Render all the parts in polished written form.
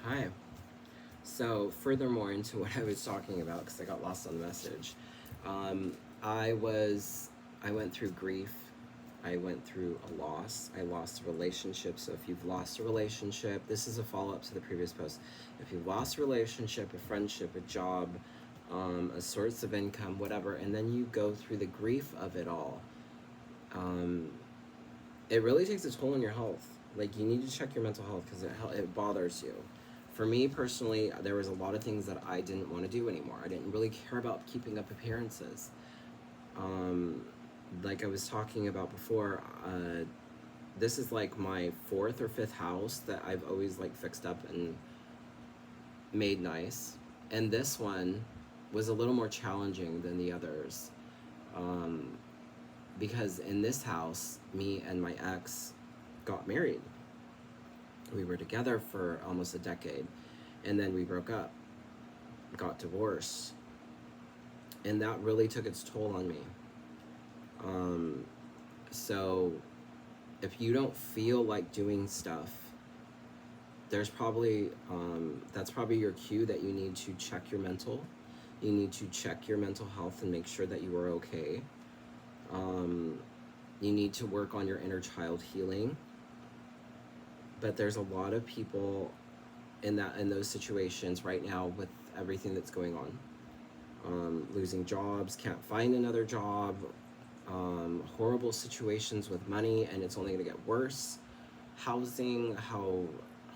Hi. So, furthermore into what I was talking about, because I got lost on the message, um, I was, I went through grief. I went through a loss. I lost a relationship. So, if you've lost a relationship, this is a follow up to the previous post. If you've lost a relationship, a friendship, a job, a source of income, whatever, and then you go through the grief of it all, um, it really takes a toll on your health. Like, you need to check your mental health because it bothers you. For me personally, there was a lot of things that I didn't want to do anymore. I didn't really care about keeping up appearances. Um, like I was talking about before, this is like my fourth or fifth house that I've always like fixed up and made nice. And this one was a little more challenging than the others. Um, because in this house, me and my ex got married. We were together for almost a decade, and then we broke up, got divorced, and that really took its toll on me. Um, so if you don't feel like doing stuff, there's probably that's probably your cue that you need to check your mental. You need to check your mental health and make sure that you are okay. Um, you need to work on your inner child healing. But there's a lot of people in those situations right now with everything that's going on. Losing jobs, can't find another job, horrible situations with money, and it's only going to get worse. Housing, how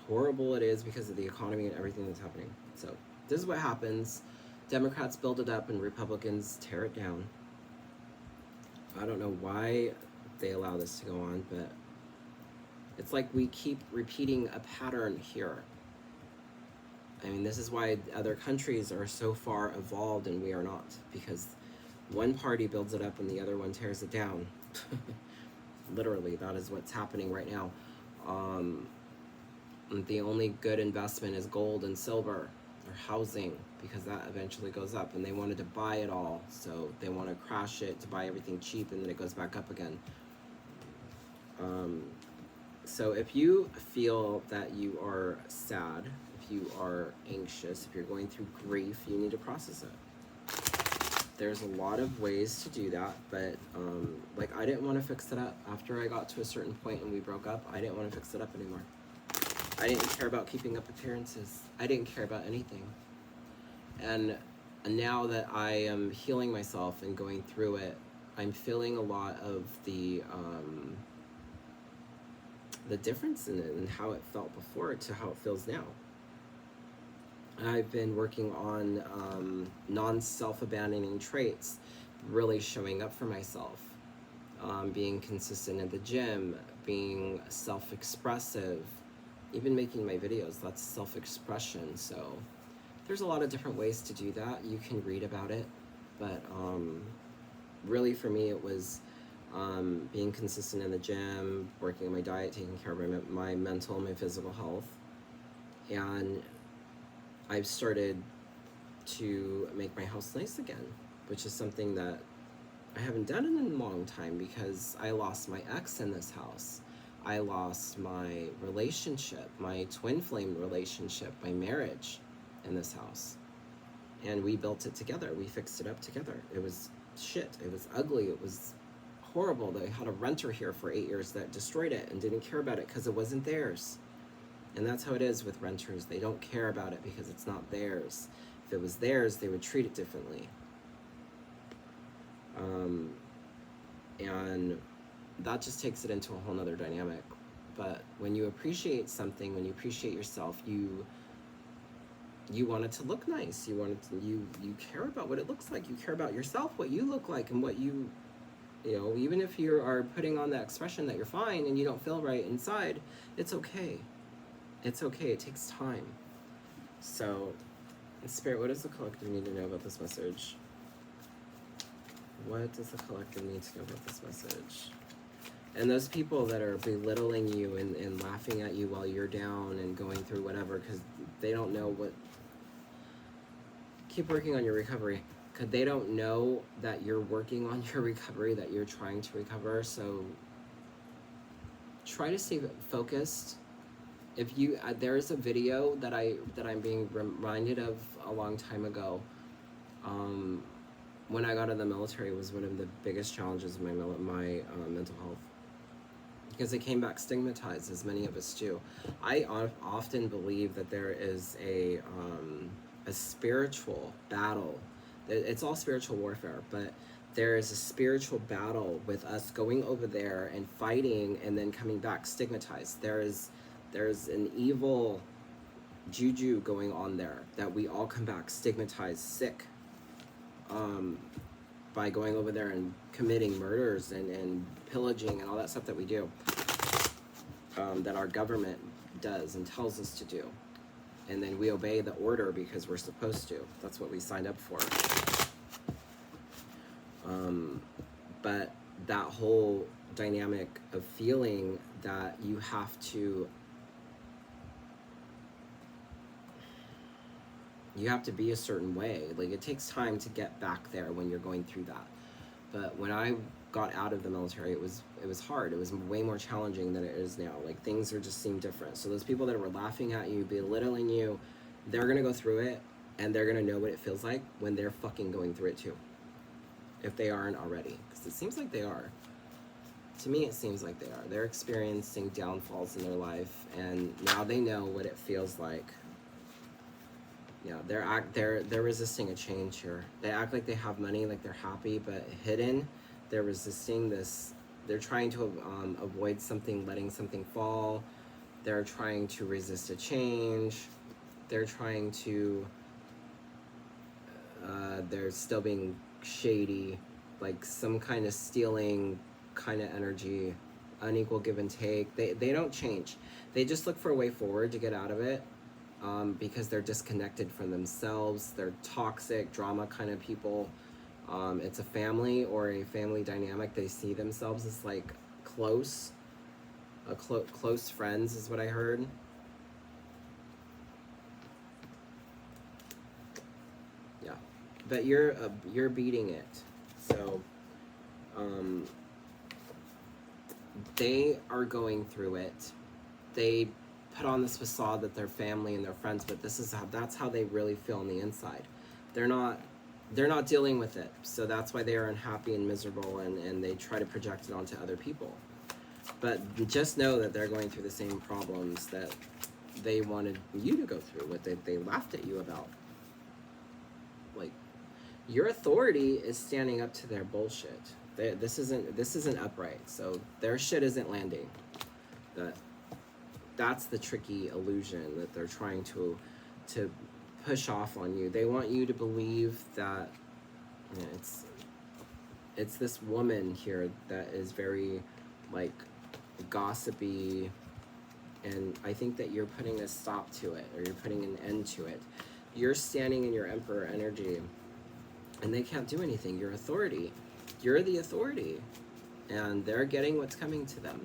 horrible it is because of the economy and everything that's happening. So this is what happens. Democrats build it up and Republicans tear it down. I don't know why they allow this to go on, but it's like we keep repeating a pattern here. I mean, this is why other countries are so far evolved and we are not, because one party builds it up and the other one tears it down. Literally, that is what's happening right now. The only good investment is gold and silver or housing, because that eventually goes up, and they wanted to buy it all, so they want to crash it to buy everything cheap, and then it goes back up again. So if you feel that you are sad, if you are anxious, if you're going through grief, you need to process it. There's a lot of ways to do that, but like, I didn't want to fix it up. After I got to a certain point and we broke up, I didn't want to fix it up anymore. I didn't care about keeping up appearances. I didn't care about anything. And now that I am healing myself and going through it, I'm feeling a lot of the difference in it and how it felt before to how it feels now. I've been working on non-self-abandoning traits, really showing up for myself, being consistent at the gym, being self-expressive, even making my videos, that's self-expression. So there's a lot of different ways to do that. You can read about it, but really for me it was being consistent in the gym, working on my diet, taking care of my mental, my physical health. And I've started to make my house nice again, which is something that I haven't done in a long time because I lost my ex in this house. I lost my relationship, my twin flame relationship, my marriage in this house. And we built it together. We fixed it up together. It was shit. It was ugly. It was horrible. They had a renter here for 8 years that destroyed it and didn't care about it because it wasn't theirs. And that's how it is with renters. They don't care about it because it's not theirs. If it was theirs, they would treat it differently. And that just takes it into a whole nother dynamic. But when you appreciate something, when you appreciate yourself, you want it to look nice. You care about what it looks like. You care about yourself, what you look like, and what you know, even if you are putting on that expression that you're fine and you don't feel right inside, it's okay. It's okay. It takes time. So, Spirit, what does the collective need to know about this message? What does the collective need to know about this message? And those people that are belittling you and laughing at you while you're down and going through whatever because they don't know what... Keep working on your recovery. Because they don't know that you're working on your recovery, that you're trying to recover. So try to stay focused if you there's a video that I'm being reminded of a long time ago. Um, when I got in the military was one of the biggest challenges of my mental health, because it came back stigmatized, as many of us do. I often believe that there is a spiritual battle. It's all spiritual warfare, but there is a spiritual battle with us going over there and fighting and then coming back stigmatized. There's an evil juju going on there that we all come back stigmatized, sick, by going over there and committing murders and pillaging and all that stuff that we do, that our government does and tells us to do. And then we obey the order because we're supposed to. That's what we signed up for. But that whole dynamic of feeling that you have to be a certain way, like, it takes time to get back there when you're going through that. But when I got out of the military, it was hard. It was way more challenging than it is now. Like, things just seem different. So those people that were laughing at you, belittling you, they're gonna go through it, and they're gonna know what it feels like when they're fucking going through it too, if they aren't already, because it seems like they are. To me, it seems like they are. They're experiencing downfalls in their life, and now they know what it feels like. Yeah, they're resisting a change here. They act like they have money, like they're happy, but hidden, they're resisting this. They're trying to avoid something, letting something fall. They're trying to resist a change. They're trying to. They're still being shady, like some kind of stealing kind of energy, unequal give and take. They don't change. They just look for a way forward to get out of it. Because they're disconnected from themselves. They're toxic, drama kind of people. It's a family or a family dynamic. They see themselves as like close, close friends is what I heard. Yeah, but you're beating it. So they are going through it. They put on this facade that they're family and they're friends, but that's how they really feel on the inside. They're not dealing with it, so that's why they are unhappy and miserable, and they try to project it onto other people. But just know that they're going through the same problems that they wanted you to go through, what they laughed at you about. Like, your authority is standing up to their bullshit. This isn't upright, so their shit isn't landing. That's the tricky illusion that they're trying to push off on you. They want you to believe that, you know, it's this woman here that is very, like, gossipy, and I think that you're putting a stop to it, or you're putting an end to it. You're standing in your emperor energy, and they can't do anything. Your authority. You're the authority, and they're getting what's coming to them.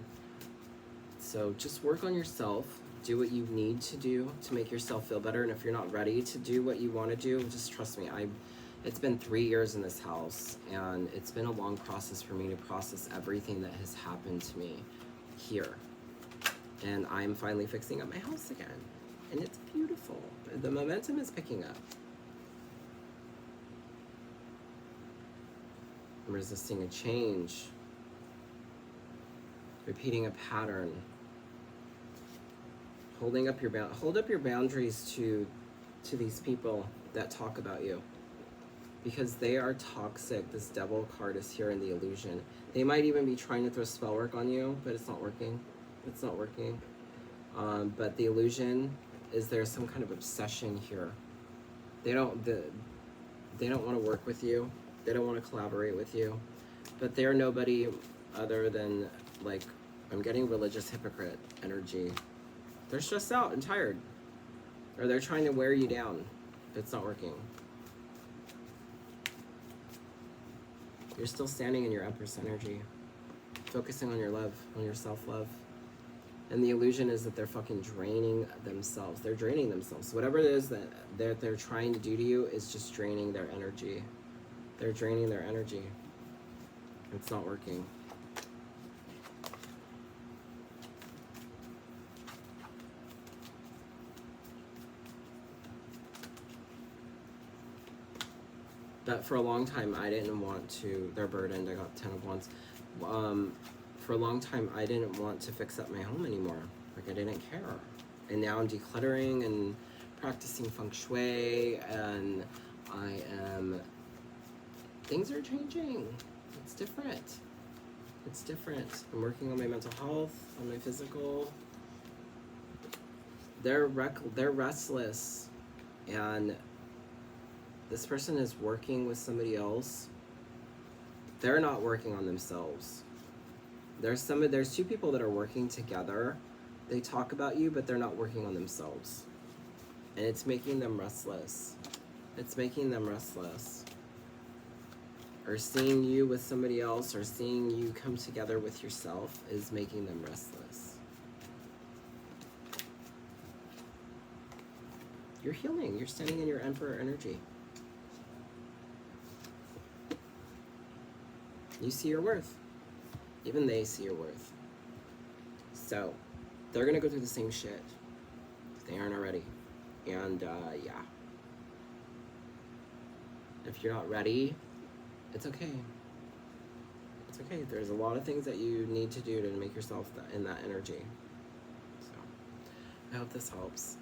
So just work on yourself, do what you need to do to make yourself feel better, and if you're not ready to do what you want to do, just trust me. It's been 3 years in this house, and it's been a long process for me to process everything that has happened to me here. And I'm finally fixing up my house again, and it's beautiful. The momentum is picking up. I'm resisting a change, repeating a pattern. Hold up your boundaries to these people that talk about you, because they are toxic. This devil card is here in the illusion. They might even be trying to throw spell work on you, but it's not working. It's not working. But the illusion is there's some kind of obsession here. They don't want to work with you. They don't want to collaborate with you. But they're nobody other than, like, I'm getting religious hypocrite energy. They're stressed out and tired. Or they're trying to wear you down. It's not working. You're still standing in your Empress energy. Focusing on your love, on your self-love. And the illusion is that they're fucking draining themselves. They're draining themselves. Whatever it is that they're trying to do to you is just draining their energy. They're draining their energy. It's not working. But for a long time, I didn't want to. They're burdened. I got 10 of Wands. For a long time, I didn't want to fix up my home anymore. Like, I didn't care. And now I'm decluttering and practicing feng shui, and I am. Things are changing. It's different. It's different. I'm working on my mental health, on my physical. They're restless, and this person is working with somebody else. They're not working on themselves. There's two people that are working together. They talk about you, but they're not working on themselves. And it's making them restless. It's making them restless. Or seeing you with somebody else, or seeing you come together with yourself is making them restless. You're healing. You're standing in your Emperor energy. You see your worth. Even they see your worth. So, they're gonna go through the same shit if they aren't already. And, yeah. If you're not ready, it's okay. It's okay. There's a lot of things that you need to do to make yourself in that energy. So, I hope this helps.